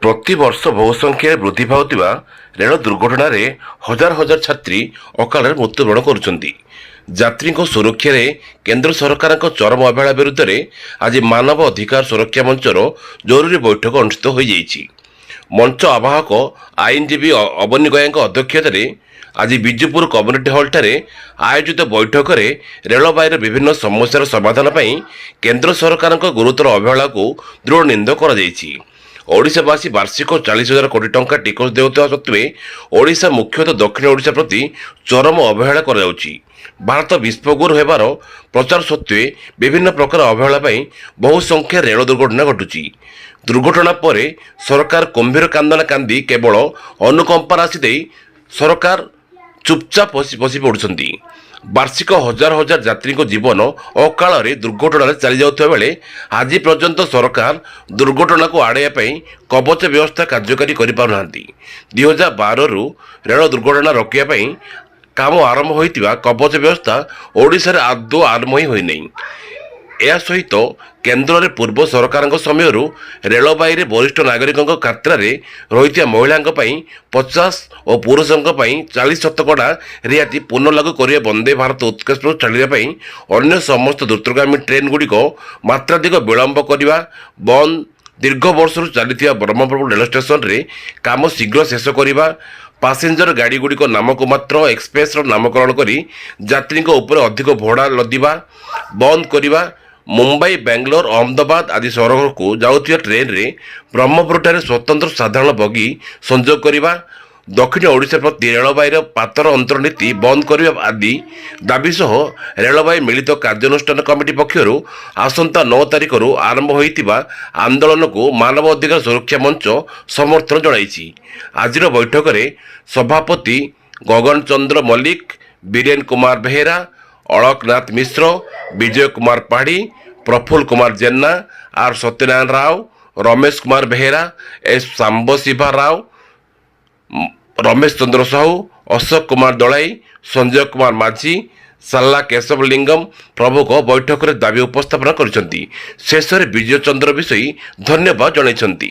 प्रतिवर्ष बहु संख्याରେ ବୃଦ୍ଧି ପାଉଥିବା ରେଳ ଦୁର୍ଘଟଣାରେ ହଜାର ହଜାର ଛାତ୍ରୀ ଅକାଳରେ ମୃତ୍ୟୁବରଣ କରୁଛନ୍ତି। ଯାତ୍ରୀଙ୍କ ସୁରକ୍ଷାରେ କେନ୍ଦ୍ର ସରକାରଙ୍କ ଚରମ ଅବହେଳା ବିରୁଦ୍ଧରେ ଆଜି ମାନବ ଅଧିକାର ସୁରକ୍ଷା ମଞ୍ଚର ଜରୁରୀ ବୈଠକ ଅନୁଷ୍ଠିତ ହୋଇଯାଇଛି। ମଞ୍ଚ ଆବାହକ ଆଇନଜୀବୀ ଅବନୀ ଗୟାଙ୍କ ଅଧ୍ୟକ୍ଷତାରେ ଆଜି ବିଜୁପୁର କମ୍ୟୁନିଟି ହଲ୍ଠାରେ ଆୟୋଜିତ ବୈଠକରେ ରେଳବାଇର ବିଭିନ୍ନ ସମସ୍ୟାର ସମାଧାନ ପାଇଁ କେନ୍ଦ୍ର ସରକାରଙ୍କ ଗୁରୁତର ଅବହେଳାକୁ ଦୃଢ଼ ନିନ୍ଦା କରାଯାଇଛି। ଓଡ଼ିଶାବାସୀ ବାର୍ଷିକ 40,000 କୋଟି ଟଙ୍କା ଟିକସ ଦେଉଥିବା ସତ୍ତ୍ୱେ ଓଡ଼ିଶା ମୁଖ୍ୟତଃ ଦକ୍ଷିଣ ଓଡ଼ିଶା ପ୍ରତି ଚରମ ଅବହେଳା କରାଯାଉଛି। ଭାରତ ବିଶ୍ୱଗୁରୁ ହେବାର ପ୍ରଚାର ସତ୍ତ୍ୱେ ବିଭିନ୍ନ ପ୍ରକାର ଅବହେଳା ପାଇଁ ବହୁ ସଂଖ୍ୟା ରେଳ ଦୁର୍ଘଟଣା ଘଟୁଛି। ଦୁର୍ଘଟଣା ପରେ ସରକାର କୁମ୍ଭୀର କାନ୍ଦଣା କାନ୍ଦି କେବଳ ଅନୁକମ୍ପା ରାଶି ଦେଇ ସରକାର ଚୁପଚାପ ବସି ପଡ଼ୁଛନ୍ତି। ବାର୍ଷିକ ହଜାର ହଜାର ଯାତ୍ରୀଙ୍କ ଜୀବନ ଅକାଳରେ ଦୁର୍ଘଟଣାରେ ଚାଲିଯାଉଥିବା ବେଳେ ଆଜି ପର୍ଯ୍ୟନ୍ତ ସରକାର ଦୁର୍ଘଟଣାକୁ ଆଡ଼ାଇବା ପାଇଁ କବଚ ବ୍ୟବସ୍ଥା କାର୍ଯ୍ୟକାରୀ କରିପାରୁନାହାନ୍ତି। 2012ରୁ ରେଳ ଦୁର୍ଘଟଣା ରୋକିବା ପାଇଁ କାମ ଆରମ୍ଭ ହୋଇଥିବା କବଚ ବ୍ୟବସ୍ଥା ଓଡ଼ିଶାରେ ଆଦୌ ଆରମ୍ଭ ହୋଇନାହିଁ। ଏହା ସହିତ କେନ୍ଦ୍ରରେ ପୂର୍ବ ସରକାରଙ୍କ ସମୟରୁ ରେଳବାଇରେ ବରିଷ୍ଠ ନାଗରିକଙ୍କ କ୍ଷେତ୍ରରେ ରହିଥିବା ମହିଳାଙ୍କ ପାଇଁ 50 ଓ ପୁରୁଷଙ୍କ ପାଇଁ 40% ରିହାତି ପୁନଃଲାଗୁ କରିବା, ବନ୍ଦେ ଭାରତ ଉତ୍କର୍ଷ ଚାଲିବା ପାଇଁ ଅନ୍ୟ ସମସ୍ତ ଦ୍ରୁତଗାମୀ ଟ୍ରେନ୍ଗୁଡ଼ିକ ମାତ୍ରାଧିକ ବିଳମ୍ବ କରିବା, ବନ୍ଦ ଦୀର୍ଘ ବର୍ଷରୁ ଚାଲିଥିବା ବ୍ରହ୍ମପୁର ରେଳ ଷ୍ଟେସନରେ କାମ ଶୀଘ୍ର ଶେଷ କରିବା, ପାସେଞ୍ଜର ଗାଡ଼ିଗୁଡ଼ିକ ନାମକୁ ମାତ୍ର ଏକ୍ସପ୍ରେସର ନାମକରଣ କରି ଯାତ୍ରୀଙ୍କ ଉପରେ ଅଧିକ ଭଡ଼ା ଲଦିବା ବନ୍ଦ କରିବା, ମୁମ୍ବାଇ, ବାଙ୍ଗାଲୋର, ଅହମ୍ମଦାବାଦ ଆଦି ସହରକୁ ଯାଉଥିବା ଟ୍ରେନ୍ରେ ବ୍ରହ୍ମପୁରଠାରେ ସ୍ୱତନ୍ତ୍ର ସାଧାରଣ ବଗି ସଂଯୋଗ କରିବା, ଦକ୍ଷିଣ ଓଡ଼ିଶା ପ୍ରତି ରେଳବାଇର ପାତର ଅନ୍ତର ନୀତି ବନ୍ଦ କରିବା ଆଦି ଦାବି ସହ ରେଳବାଇ ମିଳିତ କାର୍ଯ୍ୟାନୁଷ୍ଠାନ କମିଟି ପକ୍ଷରୁ ଆସନ୍ତା 9 ତାରିଖରୁ ଆରମ୍ଭ ହୋଇଥିବା ଆନ୍ଦୋଳନକୁ ମାନବ ଅଧିକାର ସୁରକ୍ଷା ମଞ୍ଚ ସମର୍ଥନ ଜଣାଇଛି। ଆଜିର ବୈଠକରେ ସଭାପତି ଗଗନ ଚନ୍ଦ୍ର ମଲ୍ଲିକ, ବୀରେନ କୁମାର ବେହେରା, ଅଳକନାଥ ମିଶ୍ର, ବିଜୟ କୁମାର ପାଢ଼ୀ, ପ୍ରଫୁଲ୍ଲ କୁମାର ଜେନା, ଆର୍ ସତ୍ୟନାରାୟଣ ରାଓ, ରମେଶ କୁମାର ବେହେରା, ଏସ୍ ସାମ୍ବଶିଭା ରାଓ, ରମେଶ ଚନ୍ଦ୍ର ସାହୁ, ଅଶୋକ କୁମାର ଦଳାଇ, ସଞ୍ଜୟ କୁମାର ମାଝୀ, ସାଲ୍ଲା କେଶବ ଲିଙ୍ଗମ ପ୍ରମୁଖ ବୈଠକରେ ଦାବି ଉପସ୍ଥାପନ କରିଛନ୍ତି। ଶେଷରେ ବିଜୟ ଚନ୍ଦ୍ର ବିଷୟୀ ଧନ୍ୟବାଦ ଜଣାଇଛନ୍ତି।